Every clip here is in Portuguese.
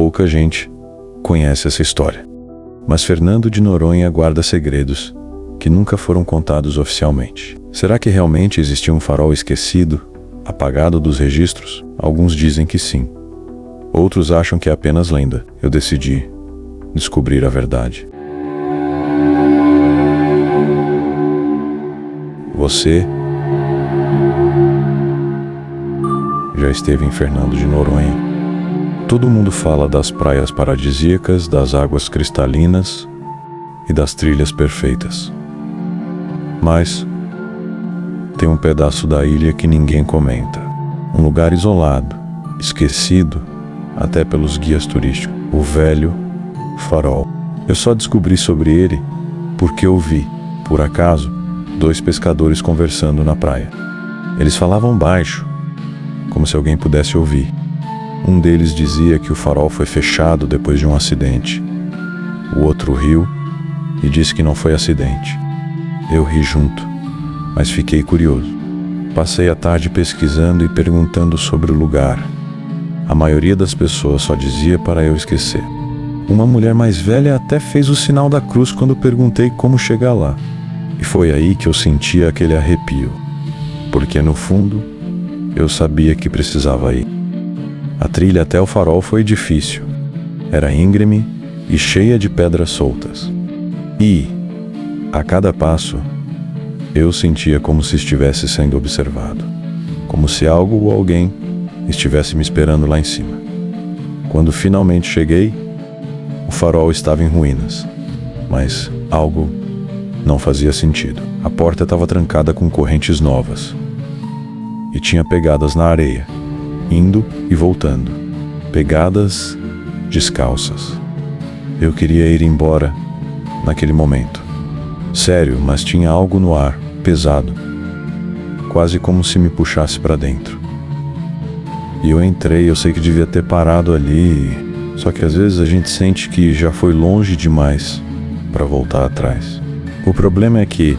pouca gente conhece essa história. Mas Fernando de Noronha guarda segredos que nunca foram contados oficialmente. Será que realmente existia um farol esquecido, apagado dos registros? Alguns dizem que sim. Outros acham que é apenas lenda. Eu decidi descobrir a verdade. Você já esteve em Fernando de Noronha? Todo mundo fala das praias paradisíacas, das águas cristalinas e das trilhas perfeitas. Mas tem um pedaço da ilha que ninguém comenta. Um lugar isolado, esquecido até pelos guias turísticos. O Velho Farol. Eu só descobri sobre ele porque eu vi, por acaso, 2 pescadores conversando na praia. Eles falavam baixo, como se alguém pudesse ouvir. Um deles dizia que o farol foi fechado depois de um acidente. O outro riu e disse que não foi acidente. Eu ri junto, mas fiquei curioso. Passei a tarde pesquisando e perguntando sobre o lugar. A maioria das pessoas só dizia para eu esquecer. Uma mulher mais velha até fez o sinal da cruz quando perguntei como chegar lá. E foi aí que eu senti aquele arrepio, porque no fundo eu sabia que precisava ir. A trilha até o farol foi difícil. Era íngreme e cheia de pedras soltas. E, a cada passo, eu sentia como se estivesse sendo observado, como se algo ou alguém estivesse me esperando lá em cima. Quando finalmente cheguei, o farol estava em ruínas, mas algo não fazia sentido. A porta estava trancada com correntes novas e tinha pegadas na areia, indo e voltando, pegadas descalças. Eu queria ir embora naquele momento. Sério, mas tinha algo no ar, pesado, quase como se me puxasse para dentro. E eu entrei, eu sei que devia ter parado ali, só que às vezes a gente sente que já foi longe demais para voltar atrás. O problema é que,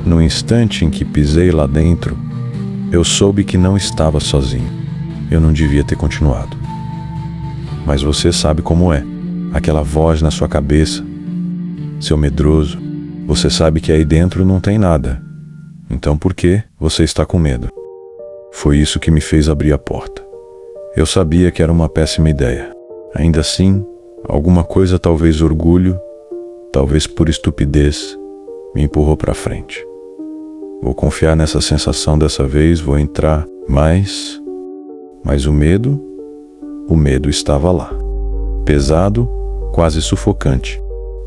no instante em que pisei lá dentro, eu soube que não estava sozinho. Eu não devia ter continuado. Mas você sabe como é. Aquela voz na sua cabeça, seu medroso. Você sabe que aí dentro não tem nada. Então por que você está com medo? Foi isso que me fez abrir a porta. Eu sabia que era uma péssima ideia. Ainda assim, alguma coisa, talvez orgulho, talvez por estupidez, me empurrou para frente. Vou confiar nessa sensação dessa vez, vou entrar, mas o medo estava lá. Pesado, quase sufocante.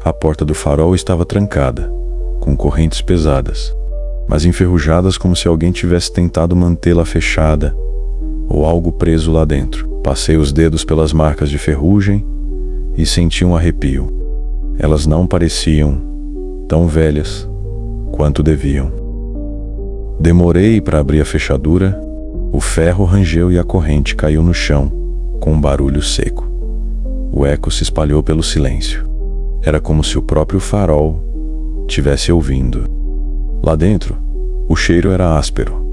A porta do farol estava trancada, com correntes pesadas, mas enferrujadas como se alguém tivesse tentado mantê-la fechada, ou algo preso lá dentro. Passei os dedos pelas marcas de ferrugem e senti um arrepio. Elas não pareciam tão velhas quanto deviam. Demorei para abrir a fechadura, o ferro rangeu e a corrente caiu no chão, com um barulho seco. O eco se espalhou pelo silêncio. Era como se o próprio farol tivesse ouvindo. Lá dentro, o cheiro era áspero,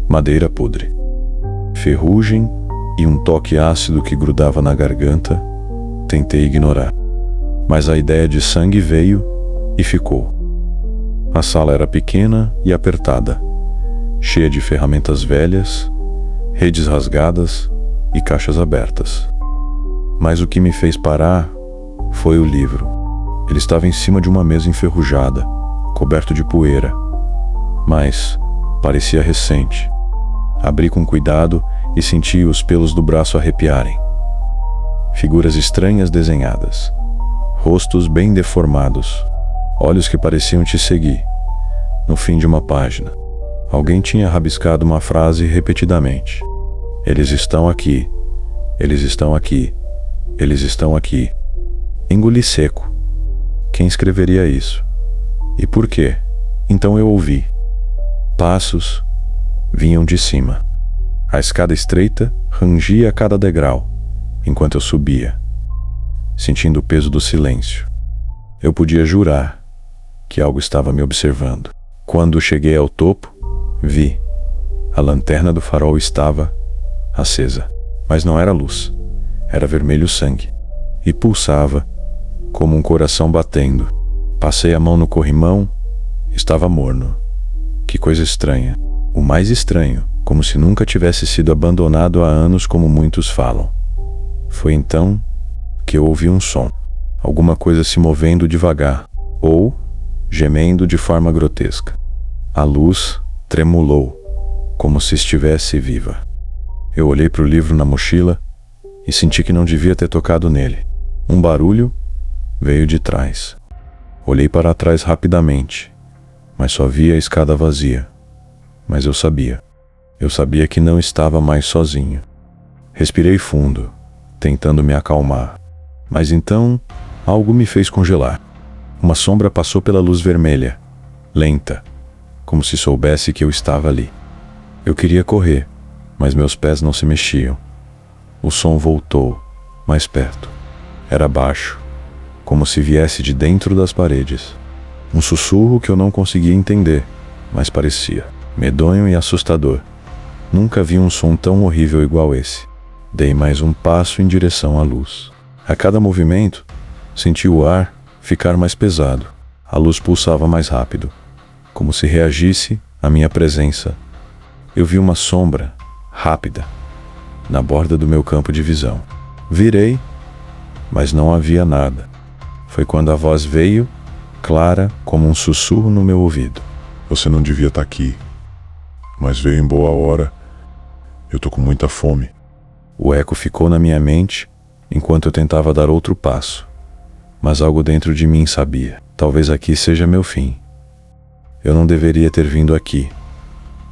madeira podre, ferrugem e um toque ácido que grudava na garganta. Tentei ignorar, mas a ideia de sangue veio e ficou. A sala era pequena e apertada, cheia de ferramentas velhas, redes rasgadas e caixas abertas. Mas o que me fez parar foi o livro. Ele estava em cima de uma mesa enferrujada, coberto de poeira, mas parecia recente. Abri com cuidado e senti os pelos do braço arrepiarem. Figuras estranhas desenhadas, rostos bem deformados, olhos que pareciam te seguir. No fim de uma página, alguém tinha rabiscado uma frase repetidamente. Eles estão aqui, eles estão aqui, eles estão aqui. Engoli seco. Quem escreveria isso? E por quê? Então eu ouvi. Passos vinham de cima. A escada estreita rangia a cada degrau, enquanto eu subia, sentindo o peso do silêncio. Eu podia jurar que algo estava me observando. Quando cheguei ao topo, vi. A lanterna do farol estava acesa, mas não era luz, era vermelho sangue. e pulsava como um coração batendo. Passei a mão no corrimão, estava morno. Que coisa estranha. O mais estranho, como se nunca tivesse sido abandonado há anos, como muitos falam. Foi então que eu ouvi um som. Alguma coisa se movendo devagar, ou gemendo de forma grotesca. A luz tremulou, como se estivesse viva. Eu olhei para o livro na mochila e senti que não devia ter tocado nele. Um barulho veio de trás. Olhei para trás rapidamente, mas só via a escada vazia. Mas eu sabia que não estava mais sozinho. Respirei fundo, tentando me acalmar. Mas então, algo me fez congelar. Uma sombra passou pela luz vermelha, lenta, como se soubesse que eu estava ali. Eu queria correr, mas meus pés não se mexiam. O som voltou, mais perto. Era baixo, como se viesse de dentro das paredes. Um sussurro que eu não conseguia entender, mas parecia medonho e assustador. Nunca vi um som tão horrível igual esse. Dei mais um passo em direção à luz. A cada movimento, senti o ar ficar mais pesado. A luz pulsava mais rápido, como se reagisse à minha presença. Eu vi uma sombra, rápida, na borda do meu campo de visão. Virei, mas não havia nada. Foi quando a voz veio, clara como um sussurro no meu ouvido. Você não devia estar aqui, mas veio em boa hora. Eu tô com muita fome. O eco ficou na minha mente enquanto eu tentava dar outro passo. Mas algo dentro de mim sabia. Talvez aqui seja meu fim. Eu não deveria ter vindo aqui,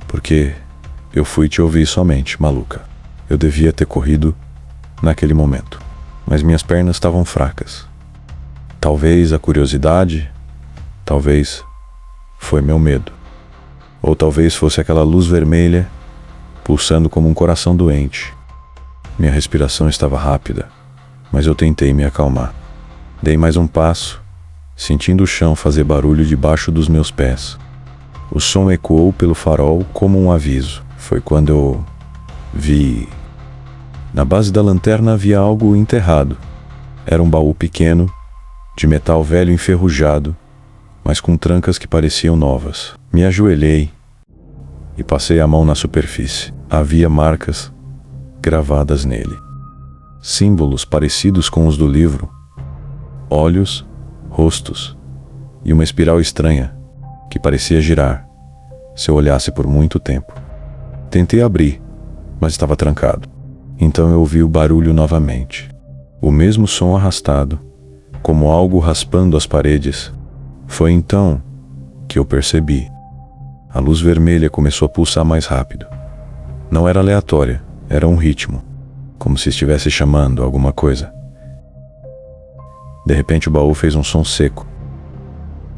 porque eu fui te ouvir somente, maluca. Eu devia ter corrido naquele momento, mas minhas pernas estavam fracas. Talvez a curiosidade, talvez foi meu medo. Ou talvez fosse aquela luz vermelha pulsando como um coração doente. Minha respiração estava rápida, mas eu tentei me acalmar. Dei mais um passo, sentindo o chão fazer barulho debaixo dos meus pés. O som ecoou pelo farol como um aviso. Foi quando eu vi... Na base da lanterna havia algo enterrado. Era um baú pequeno, de metal velho enferrujado, mas com trancas que pareciam novas. Me ajoelhei e passei a mão na superfície. Havia marcas gravadas nele. Símbolos parecidos com os do livro. Olhos, rostos e uma espiral estranha que parecia girar se eu olhasse por muito tempo. Tentei abrir, mas estava trancado. Então eu ouvi o barulho novamente. O mesmo som arrastado, como algo raspando as paredes. Foi então que eu percebi. A luz vermelha começou a pulsar mais rápido. Não era aleatória, era um ritmo, como se estivesse chamando alguma coisa. De repente o baú fez um som seco.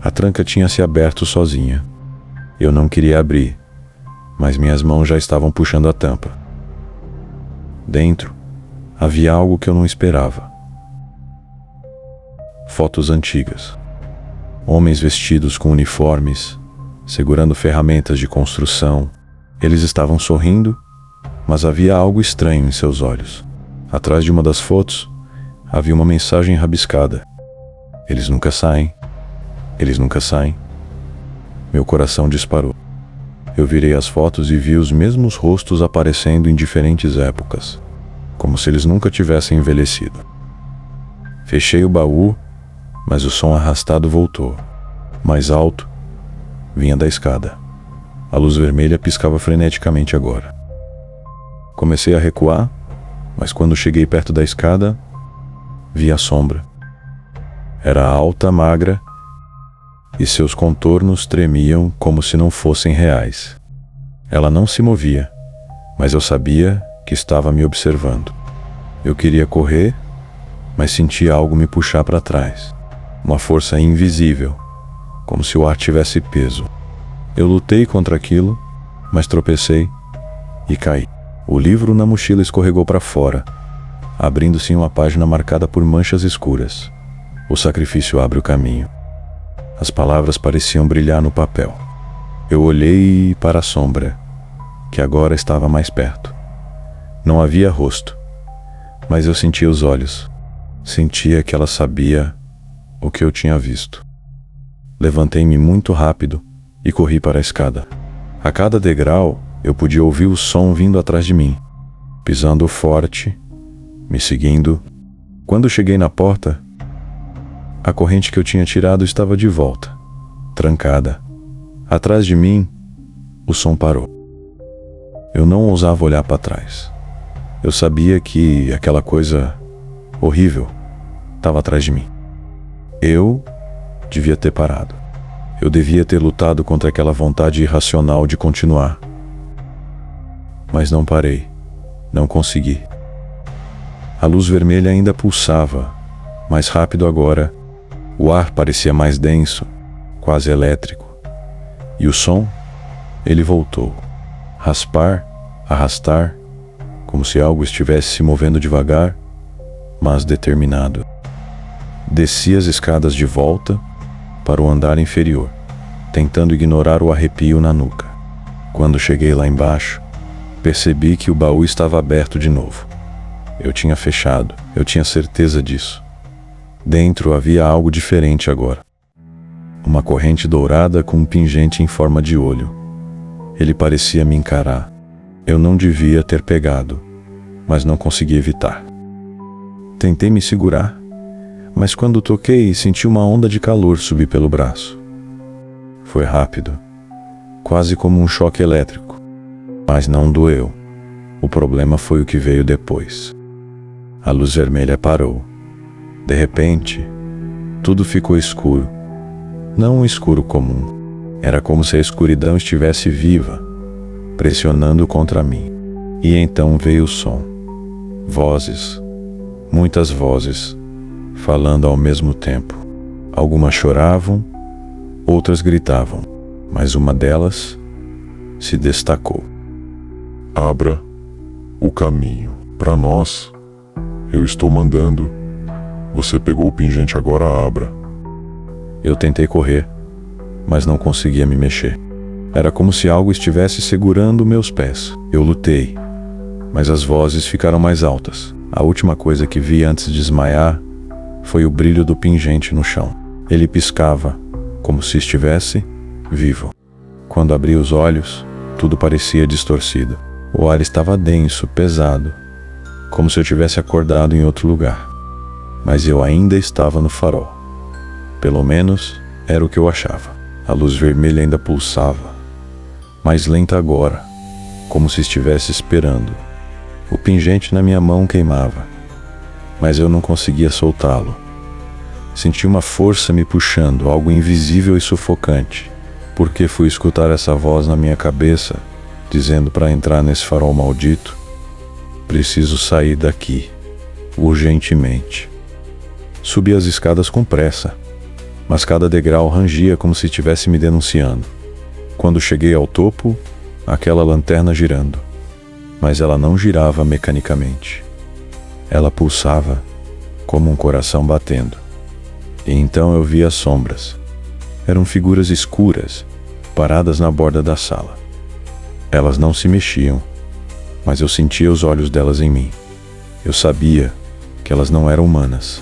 A tranca tinha se aberto sozinha. Eu não queria abrir, mas minhas mãos já estavam puxando a tampa. Dentro, havia algo que eu não esperava. Fotos antigas. Homens vestidos com uniformes, segurando ferramentas de construção. Eles estavam sorrindo, mas havia algo estranho em seus olhos. Atrás de uma das fotos, havia uma mensagem rabiscada. Eles nunca saem. Eles nunca saem. Meu coração disparou. Eu virei as fotos e vi os mesmos rostos aparecendo em diferentes épocas, como se eles nunca tivessem envelhecido. Fechei o baú, mas o som arrastado voltou. Mais alto, vinha da escada. A luz vermelha piscava freneticamente agora. Comecei a recuar, mas quando cheguei perto da escada, vi a sombra. Era alta, magra, e seus contornos tremiam como se não fossem reais. Ela não se movia, mas eu sabia que estava me observando. Eu queria correr, mas senti algo me puxar para trás. Uma força invisível, como se o ar tivesse peso. Eu lutei contra aquilo, mas tropecei e caí. O livro na mochila escorregou para fora, abrindo-se em uma página marcada por manchas escuras. O sacrifício abre o caminho. As palavras pareciam brilhar no papel. Eu olhei para a sombra, que agora estava mais perto. Não havia rosto, mas eu sentia os olhos. Sentia que ela sabia o que eu tinha visto. Levantei-me muito rápido e corri para a escada. A cada degrau, eu podia ouvir o som vindo atrás de mim, pisando forte, me seguindo. Quando cheguei na porta, a corrente que eu tinha tirado estava de volta, trancada. Atrás de mim, o som parou. Eu não ousava olhar para trás. Eu sabia que aquela coisa horrível estava atrás de mim. Eu devia ter parado. Eu devia ter lutado contra aquela vontade irracional de continuar. Mas não parei. Não consegui. A luz vermelha ainda pulsava, mais rápido agora. O ar parecia mais denso, quase elétrico. E o som, ele voltou. Raspar, arrastar, como se algo estivesse se movendo devagar, mas determinado. Desci as escadas de volta para o andar inferior, tentando ignorar o arrepio na nuca. Quando cheguei lá embaixo, percebi que o baú estava aberto de novo. Eu tinha fechado, eu tinha certeza disso. Dentro havia algo diferente agora. Uma corrente dourada com um pingente em forma de olho. Ele parecia me encarar. Eu não devia ter pegado, mas não consegui evitar. Tentei me segurar, mas quando toquei, senti uma onda de calor subir pelo braço. Foi rápido, quase como um choque elétrico, mas não doeu. O problema foi o que veio depois. A luz vermelha parou. De repente, tudo ficou escuro. Não um escuro comum. Era como se a escuridão estivesse viva, pressionando contra mim. E então veio o som. Vozes, muitas vozes, falando ao mesmo tempo. Algumas choravam, outras gritavam, mas uma delas se destacou. Abra o caminho para nós. Eu estou mandando. Você pegou o pingente, agora abra. Eu tentei correr, mas não conseguia me mexer. Era como se algo estivesse segurando meus pés. Eu lutei, mas as vozes ficaram mais altas. A última coisa que vi antes de desmaiar foi o brilho do pingente no chão. Ele piscava, como se estivesse vivo. Quando abri os olhos, tudo parecia distorcido. O ar estava denso, pesado, como se eu tivesse acordado em outro lugar. Mas eu ainda estava no farol. Pelo menos era o que eu achava. A luz vermelha ainda pulsava, mais lenta agora, como se estivesse esperando. O pingente na minha mão queimava, mas eu não conseguia soltá-lo. Senti uma força me puxando, algo invisível e sufocante. Porque fui escutar essa voz na minha cabeça, dizendo para entrar nesse farol maldito, preciso sair daqui, urgentemente. Subi as escadas com pressa, mas cada degrau rangia como se estivesse me denunciando. Quando cheguei ao topo, aquela lanterna girando, mas ela não girava mecanicamente. Ela pulsava como um coração batendo. E então eu vi as sombras. Eram figuras escuras, paradas na borda da sala. Elas não se mexiam, mas eu sentia os olhos delas em mim. Eu sabia que elas não eram humanas.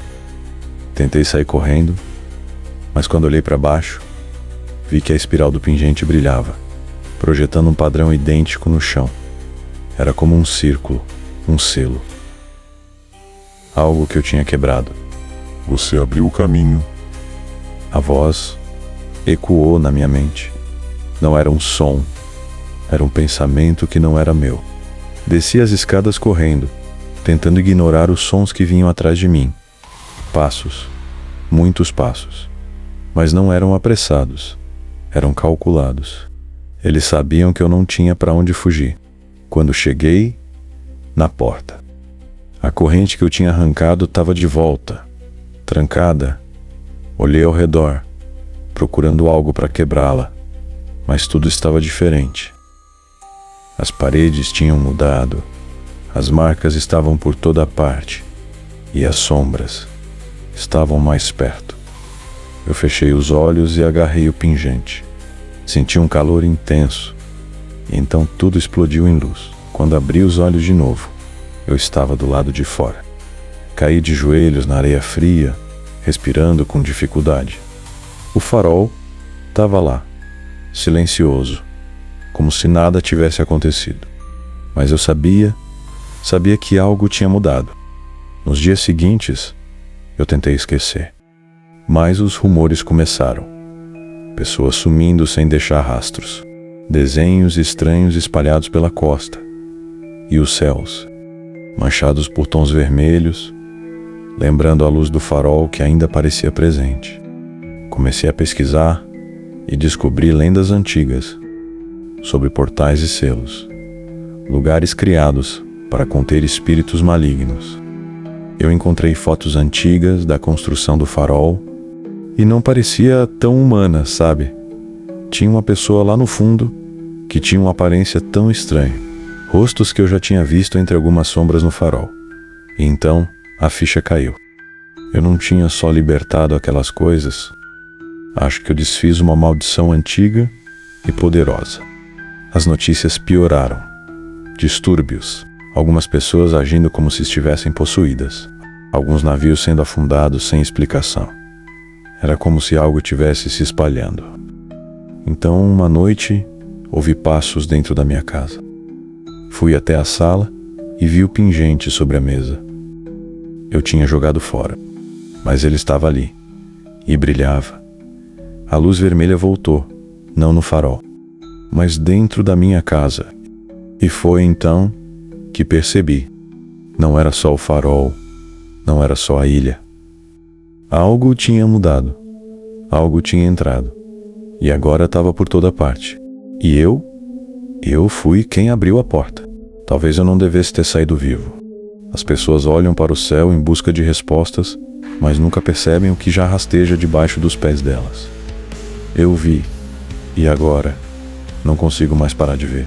Tentei sair correndo, mas quando olhei para baixo, vi que a espiral do pingente brilhava, projetando um padrão idêntico no chão. Era como um círculo, um selo. Algo que eu tinha quebrado. Você abriu o caminho. A voz ecoou na minha mente. Não era um som, era um pensamento que não era meu. Desci as escadas correndo, tentando ignorar os sons que vinham atrás de mim. Passos, muitos passos, mas não eram apressados, eram calculados. Eles sabiam que eu não tinha para onde fugir. Quando cheguei na porta, a corrente que eu tinha arrancado estava de volta, trancada. Olhei ao redor, procurando algo para quebrá-la, mas tudo estava diferente. As paredes tinham mudado, as marcas estavam por toda parte, e as sombras estavam mais perto. Eu fechei os olhos e agarrei o pingente. Senti um calor intenso, e então tudo explodiu em luz. Quando abri os olhos de novo, eu estava do lado de fora. Caí de joelhos na areia fria, respirando com dificuldade. O farol estava lá, silencioso, como se nada tivesse acontecido. Mas eu sabia que algo tinha mudado. Nos dias seguintes, eu tentei esquecer. Mas os rumores começaram. Pessoas sumindo sem deixar rastros. Desenhos estranhos espalhados pela costa. E os céus, manchados por tons vermelhos, lembrando a luz do farol que ainda parecia presente. Comecei a pesquisar e descobri lendas antigas sobre portais e selos, lugares criados para conter espíritos malignos. Eu encontrei fotos antigas da construção do farol e não parecia tão humana, sabe? Tinha uma pessoa lá no fundo que tinha uma aparência tão estranha, rostos que eu já tinha visto entre algumas sombras no farol. E então a ficha caiu. Eu não tinha só libertado aquelas coisas, acho que eu desfiz uma maldição antiga e poderosa. As notícias pioraram. Distúrbios, algumas pessoas agindo como se estivessem possuídas, alguns navios sendo afundados sem explicação. Era como se algo tivesse se espalhando. Então, uma noite, ouvi passos dentro da minha casa. Fui até a sala e vi o pingente sobre a mesa. Eu tinha jogado fora, mas ele estava ali, e brilhava. A luz vermelha voltou, não no farol, mas dentro da minha casa. E foi então que percebi. Não era só o farol, não era só a ilha. Algo tinha mudado, algo tinha entrado, e agora estava por toda parte. E eu fui quem abriu a porta. Talvez eu não devesse ter saído vivo. As pessoas olham para o céu em busca de respostas, mas nunca percebem o que já rasteja debaixo dos pés delas. Eu vi, e agora não consigo mais parar de ver.